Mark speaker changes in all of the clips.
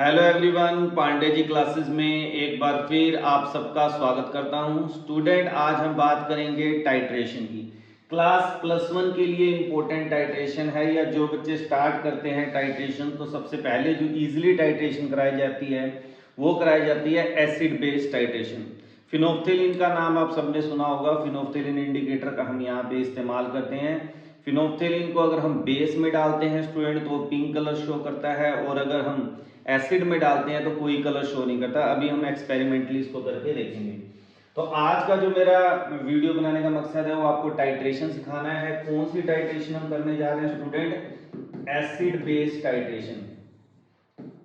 Speaker 1: Hello everyone, Pandey ji classes में एक बार फिर आप सबका स्वागत करता हूं। स्टूडेंट, आज हम बात करेंगे टाइट्रेशन की। क्लास +1 के लिए इम्पोर्टेंट टाइट्रेशन है, या जो बच्चे स्टार्ट करते हैं टाइट्रेशन तो सबसे पहले जो इजीली टाइट्रेशन कराई जाती है वो कराई जाती है एसिड बेस्ड टाइट्रेशन। फिनोफ्थेलिन का नाम आप सबने सुना होगा। फिनोफ्थेलिन इंडिकेटर का हम यहाँ पे इस्तेमाल करते हैं। फिनोफ्थेलिन को अगर हम बेस में डालते हैं स्टूडेंट तो पिंक कलर शो करता है, और अगर हम एसिड में डालते हैं तो कोई कलर शो नहीं करता। अभी हम एक्सपेरिमेंटली इसको करके देखेंगे। तो आज का जो मेरा वीडियो बनाने का मकसद है वो आपको टाइट्रेशन सिखाना है। कौन सी टाइट्रेशन हम करने जा रहे हैं student? Acid based titration.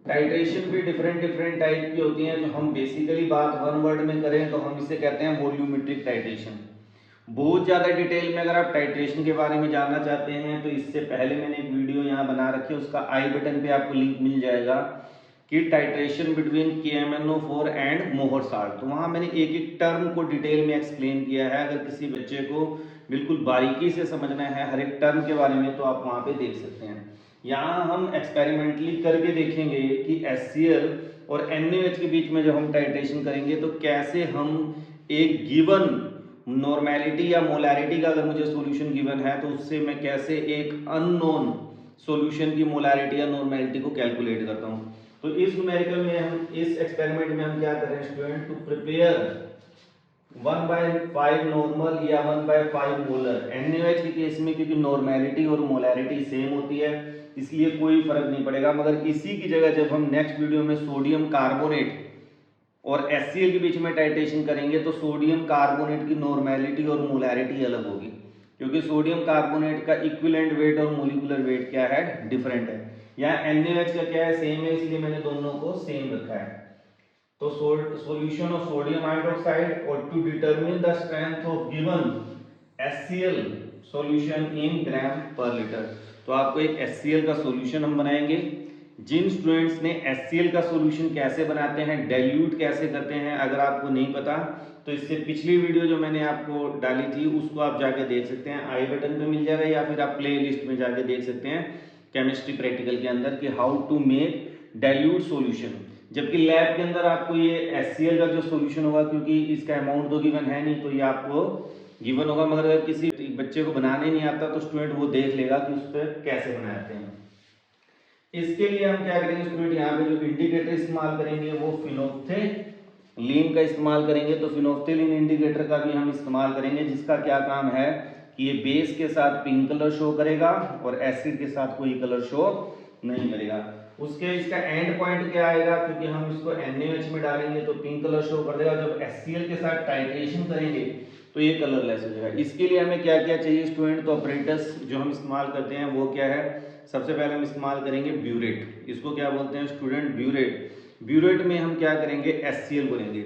Speaker 1: Titration भी डिफरेंट टाइप की होती हैं। जो हम बेसिकली बात वन वर्ड में करें तो हम इसे कहते हैं वॉल्यूमेट्रिक टाइट्रेशन। बहुत ज़्यादा डिटेल में अगर आप टाइट्रेशन के बारे में जानना चाहते हैं तो इससे पहले मैंने एक वीडियो यहाँ बना रखी है, उसका आई बटन पे आपको लिंक मिल जाएगा कि टाइट्रेशन बिटवीन KMnO4 एंड मोहर साल्ट। तो वहाँ मैंने एक एक टर्म को डिटेल में एक्सप्लेन किया है। अगर किसी बच्चे को बिल्कुल बारीकी से समझना है हर एक टर्म के बारे में तो आप वहाँ पे देख सकते हैं। यहाँ हम एक्सपेरिमेंटली करके देखेंगे कि HCl और NaOH के बीच में जब हम टाइट्रेशन करेंगे तो कैसे हम एक गिवन नॉर्मेलिटी या मोलैरिटी का अगर मुझे सॉल्यूशन गिवन है तो उससे मैं कैसे एक अननोन सॉल्यूशन की मोलैरिटी या नॉर्मेलिटी को कैलकुलेट करता हूँ। तो इस न्यूमेरिकल में हम इस एक्सपेरिमेंट में हम क्या कर रहे हैं स्टूडेंट? टू प्रिपेयर 1/5 नॉर्मल या 1/5 मोलर। NaOH के केस में क्योंकि नॉर्मेलिटी और मोलैरिटी सेम होती है इसलिए कोई फर्क नहीं पड़ेगा, मगर इसी की जगह जब हम नेक्स्ट वीडियो में सोडियम कार्बोनेट और HCl के बीच में टाइट्रेशन करेंगे तो सोडियम कार्बोनेट की नॉर्मेलिटी और मोलैरिटी अलग होगी, क्योंकि सोडियम कार्बोनेट का इक्विवेलेंट वेट और मोलिकुलर वेट क्या है? डिफरेंट है। यहाँ NaOH का क्या है? सेम है, इसलिए मैंने दोनों को सेम रखा है। तो सॉल्यूशन ऑफ सोडियम हाइड्रोक्साइड और to determine the strength of given HCl solution in gram per litre. तो आपको एक HCl का सॉल्यूशन हम बनाएंगे। जिन स्टूडेंट्स ने HCl का सॉल्यूशन कैसे बनाते हैं, डाइल्यूट कैसे करते हैं, अगर आपको नहीं पता तो इससे पिछली वीडियो जो मैंने आपको डाली थी उसको आप जाके देख सकते हैं, आई बटन पे मिल जाएगा, या फिर आप प्ले लिस्ट में जाके देख सकते हैं केमिस्ट्री प्रैक्टिकल के अंदर कि how to make dilute solution. जबकि लैब के अंदर आपको ये HCl का जो सॉल्यूशन होगा, क्योंकि इसका अमाउंट तो गिवन है नहीं तो ये आपको गिवन होगा, मगर अगर किसी बच्चे को बनाने नहीं आता तो स्टूडेंट वो देख लेगा कि उस पर कैसे बनाते हैं। इसके लिए हम क्या करेंगे स्टूडेंट? यहाँ पे जो इंडिकेटर इस्तेमाल करेंगे वो फिनोफ्थेलिन का इस्तेमाल करेंगे। तो फिनोफ्थेलिन इंडिकेटर का भी हम इस्तेमाल करेंगे, जिसका क्या काम है कि ये बेस के साथ पिंक कलर शो करेगा और एसिड के साथ कोई कलर शो नहीं करेगा। उसके इसका एंड पॉइंट क्या आएगा? क्योंकि हम इसको NaOH में डालेंगे तो पिंक कलर शो कर देगा, जब HCl के साथ टाइट्रेशन करेंगे तो ये कलरलेस हो जाएगा। इसके लिए हमें क्या क्या चाहिए स्टूडेंट? तो ऑपरेटर्स जो हम इस्तेमाल करते हैं वो क्या है? सबसे पहले हम इस्तेमाल करेंगे ब्यूरेट। इसको क्या बोलते हैं स्टूडेंट? ब्यूरेट। ब्यूरेट में हम क्या करेंगे? HCl को लेंगे।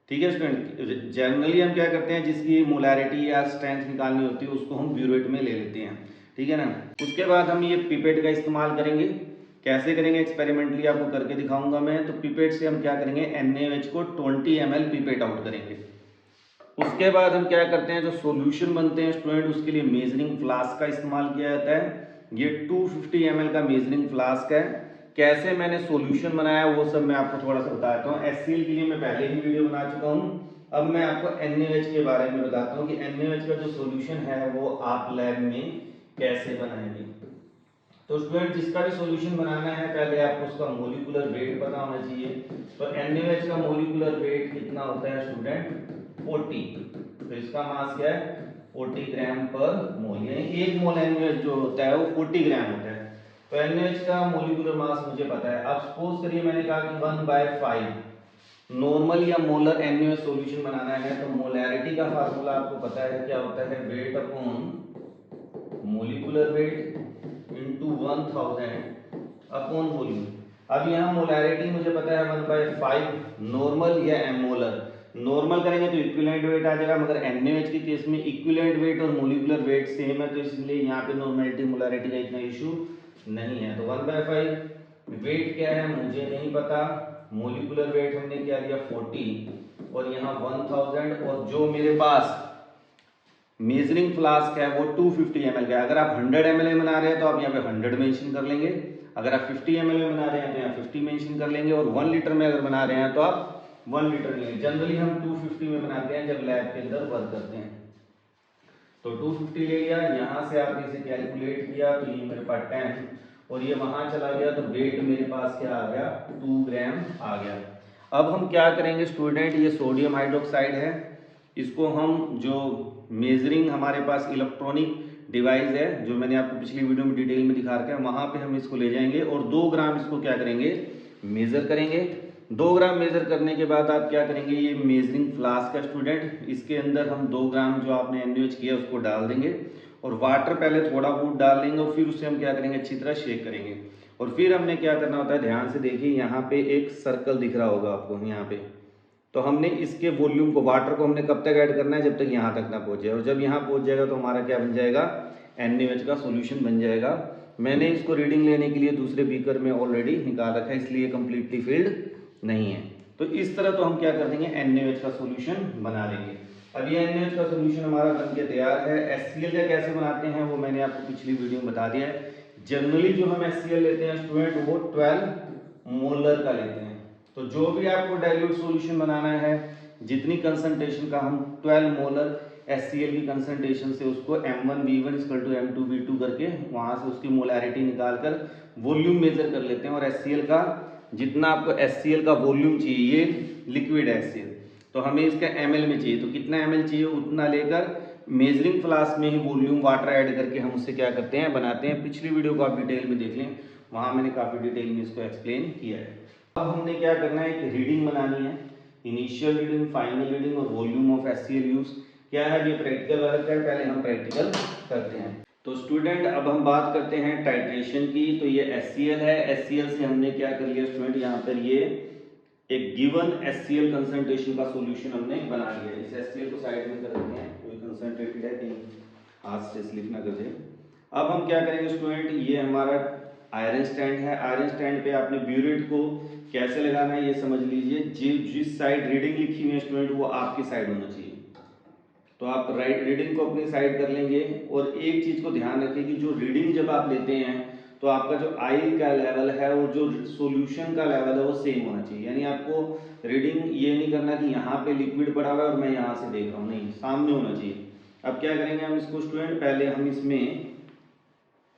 Speaker 1: ठीक है स्टूडेंट, जनरली हम क्या करते हैं जिसकी मोलैरिटी या स्ट्रेंथ निकालनी होती है उसको हम ब्यूरेट में ले लेते हैं, ठीक है ना। उसके बाद हम ये पिपेट का इस्तेमाल करेंगे। कैसे करेंगे? एक्सपेरिमेंटली आपको करके दिखाऊंगा मैं। तो पिपेट से हम क्या करेंगे? NaOH को 20 ml पिपेट आउट करेंगे। उसके बाद हम क्या करते हैं, जो सॉल्यूशन बनते हैं स्टूडेंट उसके लिए मेजरिंग फ्लास्क का इस्तेमाल किया जाता है। ये 250 ml का मेजरिंग फ्लास्क है। कैसे मैंने सॉल्यूशन बनाया वो सब मैं आपको थोड़ा सा बताता हूँ। HCl के लिए मैं पहले ही वीडियो बना चुका हूँ। अब मैं आपको NaOH के बारे में बताता हूँ कि NaOH का जो सॉल्यूशन है वो आप लैब में कैसे बनाएंगे। तो स्टूडेंट, जिसका भी सॉल्यूशन बनाना है पहले आपको उसका मोलिकुलर वेट पता होना चाहिए। तो NaOH का मोलिकुलर वेट कितना होता है स्टूडेंट? 40। तो इसका मास क्या है? 40 ग्राम पर मोल, यानी 1 मोल NaOH जो होता है वो 40 ग्राम होता है। तो NaOH का मोलिकुलर मास मुझे पता है। अब सपोज करिए मैंने कहा कि 1/5 नॉर्मल या मोलर NaOH सॉल्यूशन बनाना है, तो मोलैरिटी का फार्मूला आपको पता है क्या होता है? Weight upon molecular weight into 1000 upon volume. अब यहाँ मोलैरिटी मुझे पता है 1/5 नॉर्मल या मोलर। नॉर्मल करेंगे तो इक्विवेलेंट वेट आ जाएगा, मगर NaOH के केस में इक्विवेलेंट वेट और मोलिकुलर वेट सेम है, तो इसलिए यहाँ पे नॉर्मेलिटी मोलैरिटी का इतना इशू नहीं है। तो 1/5 वेट क्या है मुझे नहीं पता, मोलिकुलर वेट हमने क्या लिया 40 और यहाँ 1000, और जो मेरे पास मेजरिंग फ्लास्क है वो 250 ml का है। अगर आप 100 ml बना रहे हैं तो आप यहाँ पे 100 मेंशन कर लेंगे, अगर आप 50 ml में बना रहे हैं तो यहाँ 50 मेंशन कर लेंगे, और 1 लीटर में अगर बना रहे हैं तो आप 1 लीटर लेंगे। जनरली हम 250 में बनाते हैं जब लैब के अंदर वर्क करते हैं। तो 250 ले लिया, यहाँ से आपने इसे कैलकुलेट किया तो ये मेरे पास 10 और ये वहां चला गया तो वेट मेरे पास क्या आ गया, 2 ग्राम आ गया। अब हम क्या करेंगे स्टूडेंट, ये सोडियम हाइड्रोक्साइड है, इसको हम जो मेजरिंग हमारे पास इलेक्ट्रॉनिक डिवाइस है जो मैंने आपको पिछली वीडियो में डिटेल में दिखा रखा है, वहां पे हम इसको ले जाएंगे और 2 ग्राम इसको क्या करेंगे, मेजर करेंगे। 2 ग्राम मेजर करने के बाद आप क्या करेंगे, ये मेजरिंग फ्लास्क है स्टूडेंट, इसके अंदर हम 2 ग्राम जो आपने NaOH किया उसको डाल देंगे और वाटर पहले थोड़ा बहुत डाल लेंगे और फिर उसे हम क्या करेंगे, अच्छी तरह शेक करेंगे। और फिर हमने क्या करना होता है, ध्यान से देखिए, यहाँ पे एक सर्कल दिख रहा होगा आपको यहाँ पे, तो हमने इसके वॉल्यूम को, वाटर को हमने कब तक ऐड करना है, जब तक यहाँ तक ना पहुँचे, और जब यहाँ पहुँच जाएगा तो हमारा क्या बन जाएगा, NaOH का सोल्यूशन बन जाएगा। मैंने इसको रीडिंग लेने के लिए दूसरे बीकर में ऑलरेडी निकाल रखा है, इसलिए कम्प्लीटली फिल्ड नहीं है। तो इस तरह तो हम क्या कर देंगे, NaOH का सोल्यूशन बना लेंगे। अब ये NaOH का सोल्यूशन हमारा बन के तैयार है। HCl का कैसे बनाते हैं वो मैंने आपको पिछली वीडियो में बता दिया है। जनरली जो हम HCl लेते हैं स्टूडेंट वो 12 मोलर का लेते हैं। तो जो भी आपको डाइल्यूट सॉल्यूशन बनाना है, जितनी कंसंट्रेशन का, हम 12 मोलर HCl की कंसंट्रेशन से उसको M1V1 M2V2 करके वहां से उसकी मोलैरिटी निकाल कर वॉल्यूम मेजर कर लेते हैं। और HCl का जितना आपको HCl का वॉल्यूम चाहिए, ये लिक्विड है HCl, तो हमें इसका ml में चाहिए, तो कितना ml चाहिए उतना लेकर मेजरिंग फ्लास्क में ही वॉल्यूम वाटर ऐड करके हम उससे क्या करते हैं, बनाते हैं। पिछली वीडियो को आप डिटेल में देख लें, वहां मैंने काफी डिटेल में इसको एक्सप्लेन किया है। अब हमने क्या करना है, एक रीडिंग बनानी है, इनिशियल रीडिंग, फाइनल रीडिंग और वॉल्यूम ऑफ HCl यूज क्या है, ये प्रैक्टिकल वाला है, पहले हम प्रैक्टिकल करते हैं। तो स्टूडेंट अब हम बात करते हैं टाइट्रेशन की। तो ये HCl है, HCl से हमने क्या कर लिया स्टूडेंट, यहाँ पर ये एक गिवन HCl कंसंट्रेशन का सॉल्यूशन हमने बना लिया। इस HCl को साइड में कर देते हैं, कोई कंसंट्रेटेड है कहीं हाथ से स्लिप ना कर जाए। अब हम क्या करेंगे स्टूडेंट, ये हमारा आयरन स्टैंड है, आयरन स्टैंड पे आपने ब्यूरेट को कैसे लगाना है ये समझ लीजिए। जिस साइड रीडिंग लिखी हुई है स्टूडेंट वो आपकी साइड होना चाहिए, तो आप राइट रीडिंग को अपनी साइड कर लेंगे। और एक चीज को ध्यान रखें कि जो रीडिंग जब आप लेते हैं तो आपका जो आई का लेवल है और जो सॉल्यूशन का लेवल है वो सेम होना चाहिए। यानी आपको रीडिंग ये नहीं करना कि यहाँ पे लिक्विड पड़ा हुआ है और मैं यहाँ से देख रहा हूँ, नहीं, सामने होना चाहिए। अब क्या करेंगे हम इसको स्टूडेंट, पहले हम इसमें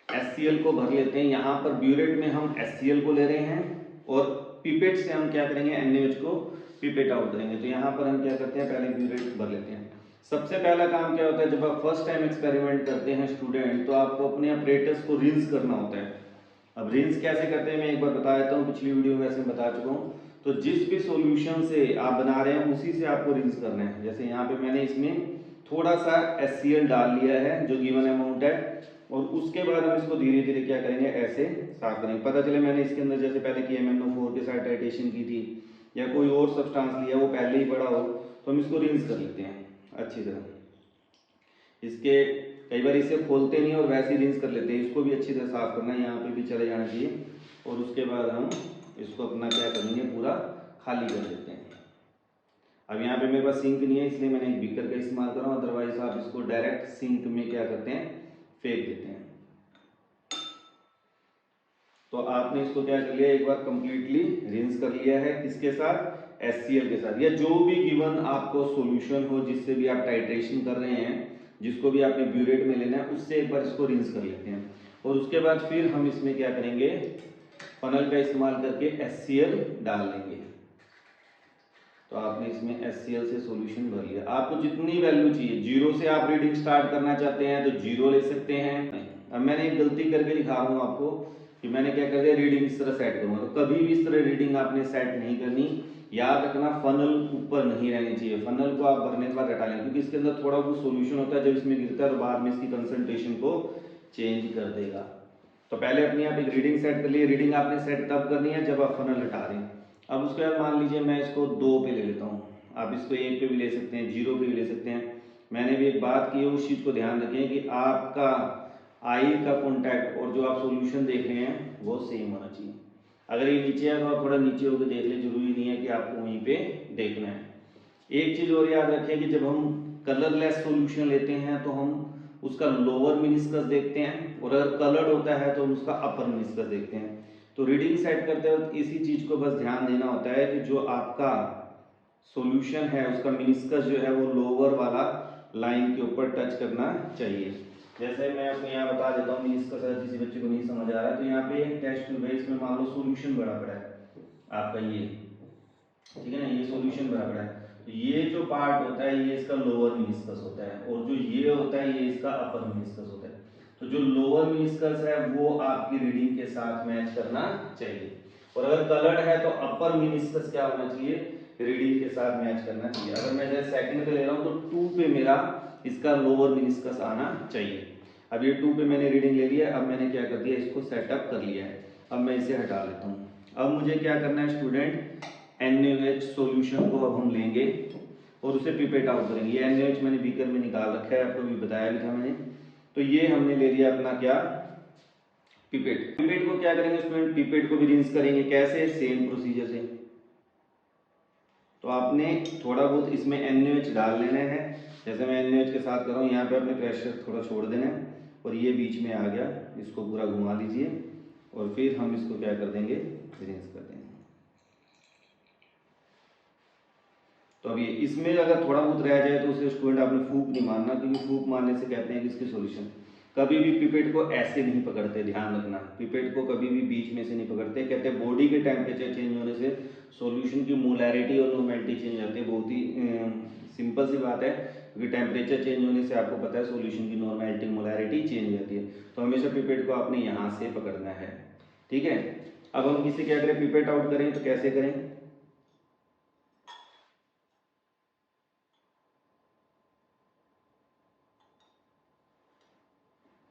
Speaker 1: HCl को भर लेते हैं। यहाँ पर ब्यूरेट में हम HCl को ले रहे हैं और पिपेट से हम क्या करेंगे, NaOH को पिपेट आउट करेंगे। तो यहाँ पर हम क्या करते हैं, पहले ब्यूरेट भर लेते हैं। सबसे पहला काम क्या होता है, जब आप फर्स्ट टाइम एक्सपेरिमेंट करते हैं स्टूडेंट, तो आपको अपने अपरेटस को रिंस करना होता है। अब रिंस कैसे करते हैं मैं एक बार बता देता हूँ, पिछली वीडियो में वैसे बता चुका हूँ। तो जिस भी सॉल्यूशन से आप बना रहे हैं उसी से आपको रिंस करना है। जैसे यहाँ पे मैंने इसमें थोड़ा सा HCl डाल लिया है जो गिवन अमाउंट है, और उसके बाद हम इसको धीरे धीरे क्या करेंगे, ऐसे साफ करेंगे। पता चले मैंने इसके अंदर जैसे पहले की MnO4 के साथ टाइट्रेशन की थी या कोई और सब्सटेंस लिया वो पहले ही पड़ा हो, तो हम इसको रिंस कर लेते हैं अच्छी तरह। इसके कई बार इसे खोलते नहीं और वैसे ही रिंस कर लेते हैं। इसको भी अच्छी तरह साफ करना है, यहाँ पे भी चले जाना चाहिए। और उसके बाद हम इसको अपना क्या करेंगे, पूरा खाली कर देते हैं। अब यहाँ पे मेरे पास सिंक नहीं है इसलिए मैंने एक बीकर का इस्तेमाल कर रहा हूँ, अदरवाइज आप इसको डायरेक्ट सिंक में क्या करते हैं, फेंक देते हैं। तो आपने इसको क्या कर लिया, एक बार कंप्लीटली रिंस कर लिया है, किसके साथ, HCl के साथ, या जो भी गिवन आपको सॉल्यूशन हो जिससे भी आप टाइट्रेशन कर रहे हैं, जिसको भी आपने ब्यूरेट में लेना है, उससे एक बार इसको रिंस कर लेते हैं। और उसके बाद फिर हम इसमें क्या करेंगे, फनल का इस्तेमाल करके HCl डाल लेंगे। तो आपने इसमें HCl से सॉल्यूशन भर लिया। आपको जितनी वैल्यू चाहिए, 0 से आप रीडिंग स्टार्ट करना चाहते हैं तो 0 ले सकते हैं। अब मैंने एक गलती करके दिखा रहा हूँ आपको कि मैंने क्या कर दिया, रीडिंग इस तरह सेट करूंगा। तो कभी भी इस तरह रीडिंग आपने सेट नहीं करनी। याद रखना फनल ऊपर नहीं रहनी चाहिए, फनल को आप भरने के बाद हटा लें, क्योंकि इसके अंदर थोड़ा बहुत सॉल्यूशन होता है जब इसमें गिरता है और बाद में इसकी कंसंट्रेशन को चेंज कर देगा। तो पहले अपनी आप एक रीडिंग सेट कर लिए। रीडिंग आपने सेट तब करनी है जब आप फनल हटा दें। अब उसके बाद मान लीजिए मैं इसको 2 पे ले लेता हूँ, आप इसको 1 पे भी ले सकते हैं, 0 पे भी ले सकते हैं। मैंने भी एक बात की है, उस चीज़ को ध्यान रखें कि आपका आई का कॉन्टैक्ट और जो आप सॉल्यूशन देख रहे हैं वो सेम होना चाहिए। अगर ये नीचे है तो आप थोड़ा नीचे होकर देख लें, जरूरी नहीं है कि आपको वहीं पे देखना है। एक चीज़ और याद रखें कि जब हम कलरलेस सॉल्यूशन लेते हैं तो हम उसका लोअर मिनिस्कस देखते हैं, और अगर कलर्ड होता है तो हम उसका अपर मिनिस्कस देखते हैं। तो रीडिंग सेट करते वक्त इसी चीज़ को बस ध्यान देना होता है कि जो आपका सॉल्यूशन है उसका मिनिस्कस जो है वो लोअर वाला लाइन के ऊपर टच करना चाहिए। जैसे मैं आपको यहाँ बता देता हूँ मिनिस्कस, अगर किसी बच्चे को नहीं समझ आ रहा है तो यहाँ पे टेस्ट ट्यूब है, इसमें मान लो सॉल्यूशन बड़ा पड़ा है आपका ये, ठीक है ना, ये सॉल्यूशन बड़ा पड़ा है। तो ये जो पार्ट होता है ये इसका लोअर मिनिस्कस होता है और जो ये होता है ये इसका अपर मिनिस्कस होता है। तो जो लोअर मिनिस्कस है वो आपकी रीडिंग के साथ मैच करना चाहिए, और अगर कलर्ड है तो अपर मिनिस्कस क्या होना चाहिए, रीडिंग के साथ मैच करना चाहिए। अगर मैं जैसे सेकंड पे ले रहा हूँ तो 2 पे मेरा इसका लोअर मिनिस्कस आना चाहिए। अब ये 2 पे मैंने रीडिंग ले लिया, अब मैंने क्या कर दिया, इसको सेटअप कर लिया है। अब मैं इसे हटा लेता हूँ। अब मुझे क्या करना है स्टूडेंट, NaOH सॉल्यूशन को अब हम लेंगे और उसे पिपेट आउट करेंगे। ये NaOH मैंने बीकर में निकाल रखा है, आपको भी बताया भी था मैंने। तो ये हमने ले लिया अपना क्या, पिपेट। पिपेट को क्या करेंगे स्टूडेंट, पिपेट को भी रिंस करेंगे, कैसे, सेम प्रोसीजर से। तो आपने थोड़ा बहुत इसमें NaOH डाल लेना है, जैसे मैं NaOH के साथ कर रहा हूँ। यहाँ पे अपने प्रेशर थोड़ा छोड़ देना है और ये बीच में आ गया, इसको पूरा घुमा लीजिए और फिर हम इसको क्या कर देंगे, रिंस कर देंगे। तो अभी इसमें अगर थोड़ा बहुत रह जाए तो उसे स्टूडेंट आपने फूक नहीं मारना, क्योंकि फूक मारने से कहते हैं कि इसकी सॉल्यूशन, कभी भी पिपेट को ऐसे नहीं पकड़ते, ध्यान रखना, पिपेट को कभी भी बीच में से नहीं पकड़ते। कहते हैं बॉडी के टेम्परेचर चेंज होने से सॉल्यूशन की मोलैरिटी और नॉर्मेलिटी चेंज होती है। बहुत ही सिंपल सी बात है, क्योंकि टेम्परेचर चेंज होने से आपको पता है सॉल्यूशन की नॉर्मेलिटी मोलैरिटी चेंज हो जाती है। तो हमेशा पिपेट को आपने यहाँ से पकड़ना है, ठीक है। अब हम किसी क्या करें, पिपेट आउट करें तो कैसे करें,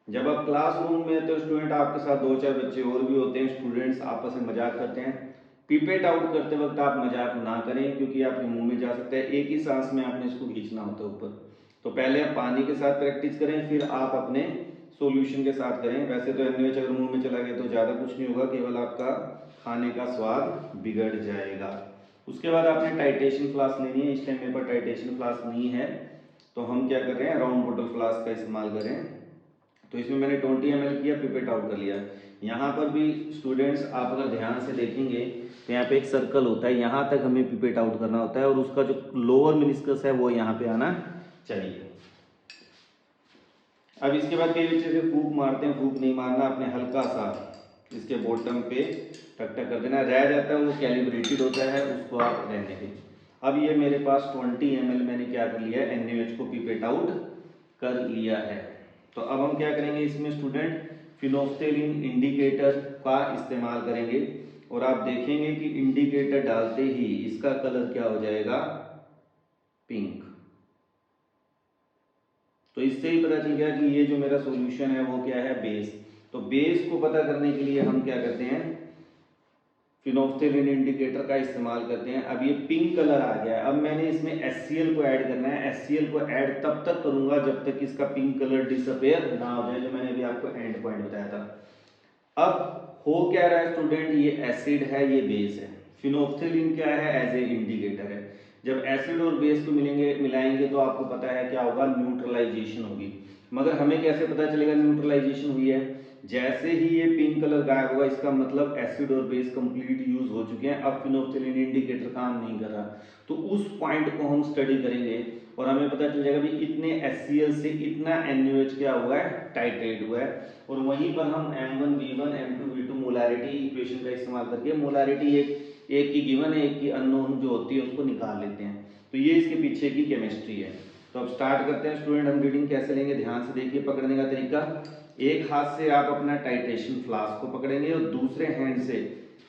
Speaker 1: जब आप क्लासरूम में तो स्टूडेंट आपके साथ 2-4 बच्चे और भी होते हैं, स्टूडेंट्स आपस में मजाक करते हैं। पिपेट आउट करते वक्त आप मजाक ना करें, क्योंकि आपके मुंह में जा सकता है। एक ही सांस में आपने इसको खींचना होता है ऊपर। तो पहले आप पानी के साथ प्रैक्टिस करें, फिर आप अपने सॉल्यूशन के साथ करें। वैसे तो NaOH अगर मुंह में चला गया तो ज़्यादा कुछ नहीं होगा, केवल आपका खाने का स्वाद बिगड़ जाएगा। उसके बाद आपने टाइटेशन फ्लास्क लेनी है। इस टाइम मेरे पास टाइटेशन फ्लास्क नहीं है, तो हम क्या कर रहे हैं, राउंड बॉटल फ्लास्क का इस्तेमाल करें। तो इसमें मैंने 20 ml किया, पिपेट आउट कर लिया। यहाँ पर भी स्टूडेंट्स आप अगर ध्यान से देखेंगे तो यहाँ पे एक सर्कल होता है, यहाँ तक हमें पिपेट आउट करना होता है और उसका जो लोअर मिनिस्कस है वो यहाँ पे आना चाहिए। अब इसके बाद कई बच्चे से फूक मारते हैं, फूक नहीं मारना, अपने हल्का सा इसके बॉटम पे टक टक कर देना। रह जाता है वो कैलिब्रेटेड होता है, उसको आप रहने दें। अब ये मेरे पास 20 ml मैंने क्या कर लिया है, NaOH को पिपेट आउट कर लिया है। तो अब हम क्या करेंगे इसमें स्टूडेंट, फिनोफ्थेलिन इंडिकेटर का इस्तेमाल करेंगे और आप देखेंगे कि इंडिकेटर डालते ही इसका कलर क्या हो जाएगा, पिंक। तो इससे ही पता चल गया कि ये जो मेरा सॉल्यूशन है वो क्या है, बेस। तो बेस को पता करने के लिए हम क्या करते हैं, फिनोफ्थेलिन इंडिकेटर का इस्तेमाल करते हैं। अब ये पिंक कलर आ गया है, अब मैंने इसमें HCl को ऐड करना है। HCl को ऐड तब तक करूंगा जब तक इसका पिंक कलर डिसअपेयर ना हो जाए, जो मैंने अभी आपको एंड पॉइंट बताया था। अब हो क्या रहा है स्टूडेंट, ये एसिड है, ये बेस है। फिनोफ्थेलिन क्या है, एज ए इंडिकेटर है। जब एसिड और बेस को मिलाएंगे तो आपको पता है क्या होगा, न्यूट्रलाइजेशन होगी। मगर हमें कैसे पता चलेगा न्यूट्रलाइजेशन हुई है, जैसे ही ये पिंक कलर गायब होगा इसका मतलब एसिड और बेस कंप्लीट यूज हो चुके हैं, अब फिनोफ्थेलिन इंडिकेटर काम नहीं कर रहा। तो उस पॉइंट को हम स्टडी करेंगे और हमें पता चल जाएगा भी इतने HCl से इतना NaOH क्या हुआ है, टाइट्रेट हुआ है। और वहीं पर हम M1V1 M2V2 मोलैरिटी इक्वेशन का इस्तेमाल करके मोलैरिटी एक की गिवन है, एक की अननोन जो होती है उसको निकाल लेते हैं। तो ये इसके पीछे की केमिस्ट्री है। तो अब स्टार्ट करते हैं स्टूडेंट, हम रीडिंग कैसे लेंगे, ध्यान से देखिए। पकड़ने का तरीका, एक हाथ से आप अपना टाइट्रेशन फ्लास्क को पकड़ेंगे और दूसरे हैंड से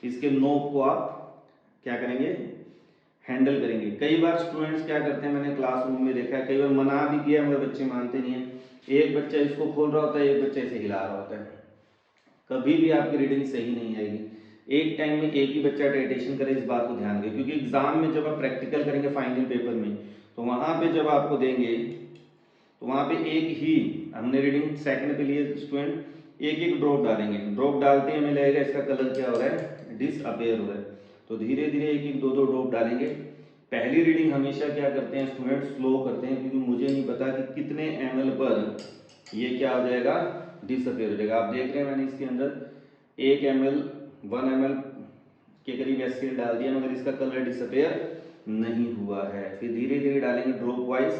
Speaker 1: इसके नोब को आप क्या करेंगे, हैंडल करेंगे। कई बार स्टूडेंट्स क्या करते हैं, मैंने क्लासरूम में देखा है, कई बार मना भी किया मगर बच्चे मानते नहीं है। एक बच्चा इसको खोल रहा होता है, एक बच्चा इसे हिला रहा होता है। कभी भी आपकी रीडिंग सही नहीं आएगी। एक टाइम में एक ही बच्चा टाइट्रेशन करे, इस बात को ध्यान दें, क्योंकि एग्जाम में जब आप प्रैक्टिकल करेंगे फाइनल पेपर में, तो वहां पे जब आपको देंगे तो वहां पे एक ही, हमने रीडिंग सेकंड पे लिए स्टूडेंट, एक एक ड्रॉप डालेंगे। ड्रॉप डालते ही हमें लगेगा इसका कलर क्या हो रहा है, डिसअपेयर हो रहा है। तो धीरे धीरे एक एक दो दो ड्रॉप डालेंगे। पहली रीडिंग हमेशा क्या करते हैं स्टूडेंट, स्लो करते हैं, क्योंकि मुझे नहीं पता कि कितने ml पर ये क्या हो जाएगा, डिसअपेयर हो जाएगा। आप देख रहे हैं मैंने इसके अंदर 1 ml 1 ml के करीब HCl डाल दिया, मगर इसका कलर डिसअपेयर नहीं हुआ है। फिर धीरे धीरे डालेंगे ड्रॉप वाइज।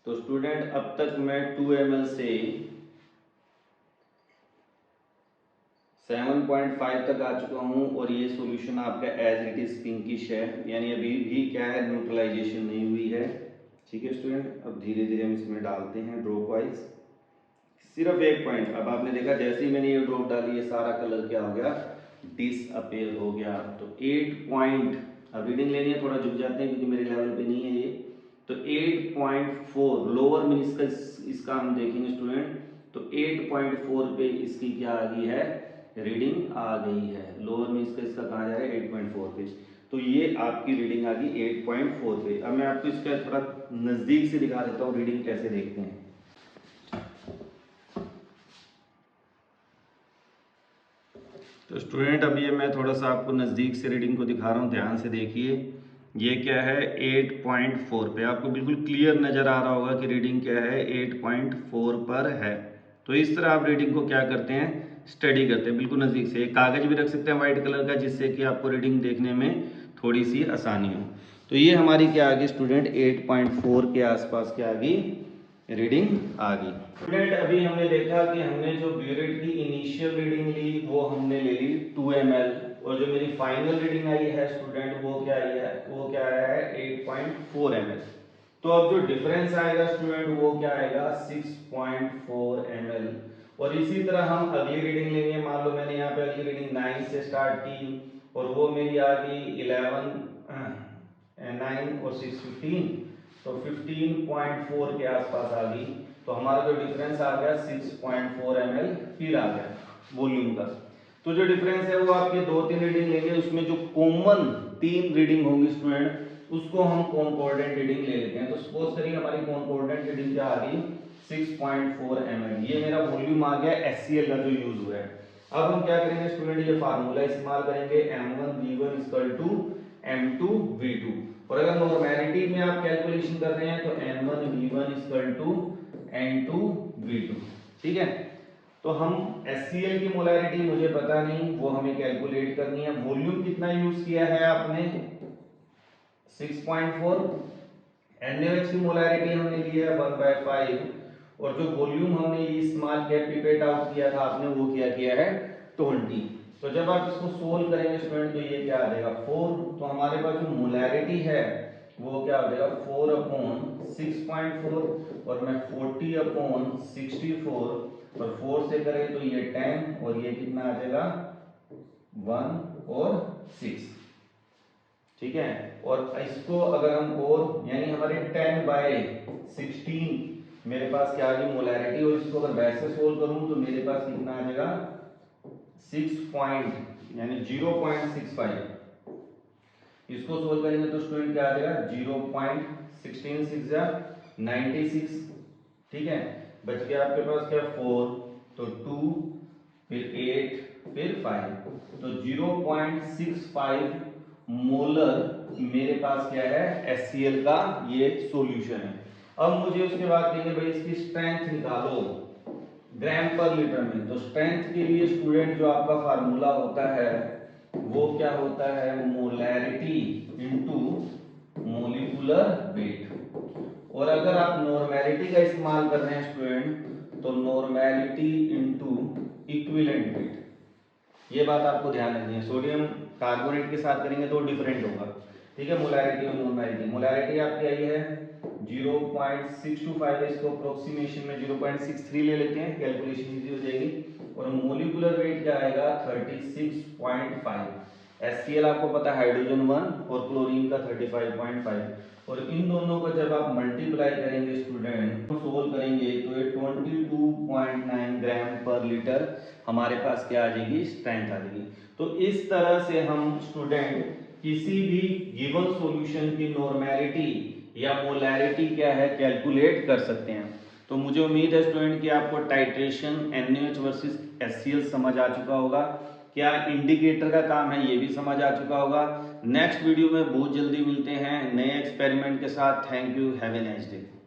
Speaker 1: तो स्टूडेंट अब तक मैं 2 ml से 7.5 तक आ चुका हूं और ये सॉल्यूशन आपका एज इट इज पिंकिश है, यानी अभी भी क्या है, न्यूट्रलाइजेशन नहीं हुई है। ठीक है स्टूडेंट, अब धीरे धीरे हम इसमें डालते हैं ड्रॉप वाइज, सिर्फ एक पॉइंट। अब आपने देखा जैसे ही मैंने ये ड्रॉप डाली ये सारा कलर क्या हो गया, डिसअपेयर हो गया। तो 8 पॉइंट, अब रीडिंग लेनी है, थोड़ा झुक जाते हैं क्योंकि मेरे लेवल पे नहीं है ये। तो 8.4 लोअर मिनिस्कस इसका हम देखेंगे स्टूडेंट, तो 8.4 पे इसकी क्या आ गई है, रीडिंग आ गई है। लोअर मिनिस्कस इसका कहाँ जा रहा है, 8.4 पे। तो ये आपकी रीडिंग आ गई 8.4 पे। अब मैं आपको इसका थोड़ा नजदीक से दिखा देता हूँ रीडिंग कैसे देखते हैं। तो स्टूडेंट अभी मैं थोड़ा सा आपको नज़दीक से रीडिंग को दिखा रहा हूँ, ध्यान से देखिए। ये क्या है, 8.4 पे। आपको बिल्कुल क्लियर नज़र आ रहा होगा कि रीडिंग क्या है, 8.4 पर है। तो इस तरह आप रीडिंग को क्या करते हैं, स्टडी करते हैं बिल्कुल नज़दीक से। एक कागज़ भी रख सकते हैं वाइट कलर का, जिससे कि आपको रीडिंग देखने में थोड़ी सी आसानी हो। तो ये हमारी क्या आ गई स्टूडेंट, 8.4 के आसपास क्या आ गई, रीडिंग आ गई। स्टूडेंट अभी हमने देखा कि हमने जो ब्यूरेट की इनिशियल रीडिंग ली वो हमने ले ली 2 ml, और जो मेरी फाइनल रीडिंग आई है स्टूडेंट वो क्या आई है, वो क्या आया है 8.4 ml। तो अब जो डिफरेंस आएगा स्टूडेंट वो क्या आएगा, 6.4 ml। और इसी तरह हम अगली रीडिंग लेंगे। मान लो मैंने यहाँ पे अगली रीडिंग 9 से स्टार्ट की और वो मेरी आ गई 11 9 और 6 15, तो 15.4 के आसपास आ गई। तो हमारा जो डिफरेंस आ गया 6.4 ml फिर आ गया वॉल्यूम का। तो जो डिफरेंस है वो आपके 2-3 रीडिंग लेंगे, उसमें जो कॉमन 3 रीडिंग होंगी स्टूडेंट उसको हम कॉन्कॉर्डेंट रीडिंग ले लेते हैं। तो सपोज करिए हमारी कॉन्कॉर्डेंट रीडिंग क्या आ गई, 6.4 ml। ये मेरा वॉल्यूम आ गया HCl का जो यूज हुआ है। अब हम क्या करेंगे स्टूडेंट, ये फार्मूला इस्तेमाल करेंगे M1V1 M2V2। और अगर नॉर्मेलिटी में आप कैलकुलेशन कर रहे हैं तो N1V1 N2V2। ठीक है, तो हम HCl की मोलैरिटी मुझे पता नहीं, वो हमें कैलकुलेट करनी है। वॉल्यूम कितना यूज किया है आपने, 6.4। NaOH की मोलैरिटी हमने ली है 1/5, और जो वॉल्यूम हमने ये इस्तेमाल किया, पिपेट आउट किया था आपने, वो किया है 20। तो जब आप इसको सोल्व करेंगे स्टूडेंट तो ये क्या आ जाएगा 4। तो हमारे पास जो मोलैरिटी है वो क्या हो जाएगा 4/6.4, और मैं 40/64, और 4 से करें तो ये 10, और ये कितना आ जाएगा 1 और 6। ठीक है, और इसको अगर हम और यानी हमारे 10/16 मेरे पास क्या आ गई मोलैरिटी, और इसको अगर वैसे सोल्व करूं तो मेरे पास कितना आ जाएगा 6 यानी 0.65। इसको सोल्व करेंगे तो स्टूडेंट क्या आ जाएगा 0.166 96। ठीक है, बच गया आपके पास क्या 4, तो 2 फिर 8 फिर 5, तो 0.65 मोलर मेरे पास क्या है HCl का ये सॉल्यूशन है। अब मुझे उसके बाद कहेंगे भाई इसकी स्ट्रेंथ निकालो ग्राम पर लीटर में। तो स्ट्रेंथ के लिए स्टूडेंट जो आपका फार्मूला होता है वो क्या होता है, मोलैरिटी इनटू मोलिकुलर वेट। और अगर आप नॉर्मेलिटी का इस्तेमाल कर रहे हैं स्टूडेंट तो नॉर्मेलिटी इनटू इक्विवेलेंट वेट। ये बात आपको ध्यान रखनी है, सोडियम कार्बोनेट के साथ करेंगे तो डिफरेंट होगा। ठीक है, मोलैरिटी और नॉर्मेलिटी। मोलैरिटी आपकी आई है 0.625, इसको अप्रोक्सीमेशन में 0.63 ले लेते हैं, कैलकुलेशन इजी हो जाएगी। और मोलिकुलर वेट क्या आएगा 36.5। HCl आपको पता है हाइड्रोजन 1 और क्लोरीन का 35.5, और इन दोनों को जब आप मल्टीप्लाई करेंगे स्टूडेंट, सोल्व करेंगे तो ये 22.9 ग्राम पर लीटर हमारे पास क्या आ जाएगी, स्ट्रेंथ आ जाएगी। तो इस तरह से हम स्टूडेंट किसी भी गिवन सॉल्यूशन की नॉर्मेलिटी या मोलैरिटी क्या है कैलकुलेट कर सकते हैं। तो मुझे उम्मीद है स्टूडेंट कि आपको टाइट्रेशन NaOH वर्सेस HCl समझ आ चुका होगा। क्या इंडिकेटर का काम है ये भी समझ आ चुका होगा। नेक्स्ट वीडियो में बहुत जल्दी मिलते हैं नए एक्सपेरिमेंट के साथ। Thank you, have a nice day.